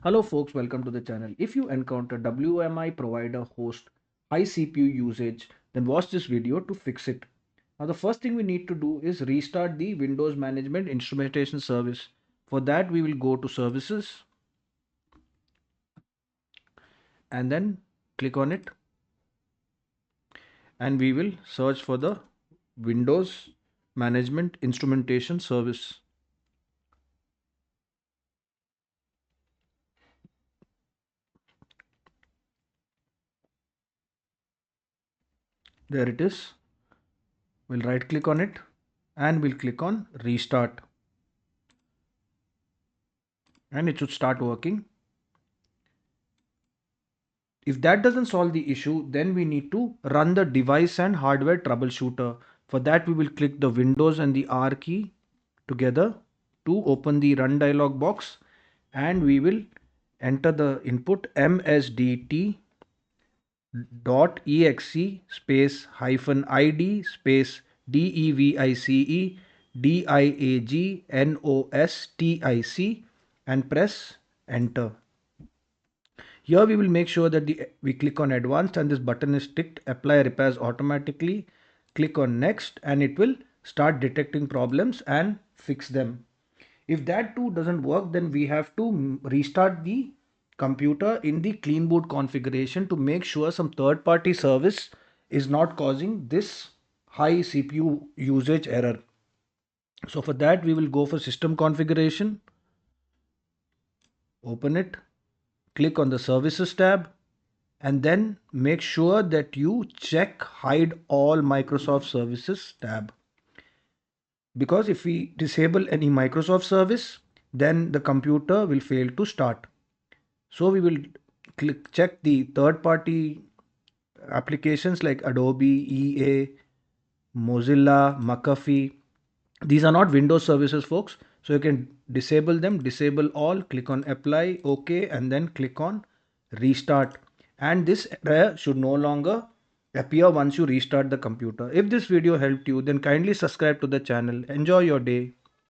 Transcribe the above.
Hello folks, welcome to the channel. If you encounter WMI provider host high CPU usage, then watch this video to fix it. Now the first thing we need to do is restart the Windows Management Instrumentation Service. For that we will go to Services and then click on it, and we will search for the Windows Management Instrumentation Service. There it is. We'll right click on it and we'll click on Restart, and it should start working. If that doesn't solve the issue, then we need to run the device and hardware troubleshooter. For that, we will click the Windows and the R key together to open the run dialog box, and we will enter the input msdt .exe space -id space DEVICE DIAGNOSTIC and press enter. Here we will make sure that we click on advanced and this button is ticked, apply repairs automatically. Click on next and it will start detecting problems and fix them. If that too doesn't work, then we have to restart the computer in the clean boot configuration to make sure some third party service is not causing this high CPU usage error. So for that we will go for system configuration, open it, click on the services tab, and then make sure that you check hide all Microsoft services tab, because if we disable any Microsoft service, then the computer will fail to start. So we will check the third party applications like Adobe, EA, Mozilla, McAfee. These are not Windows services, folks. So you can disable them, disable all, click on apply, OK, and then click on restart. And this error should no longer appear once you restart the computer. If this video helped you, then kindly subscribe to the channel. Enjoy your day.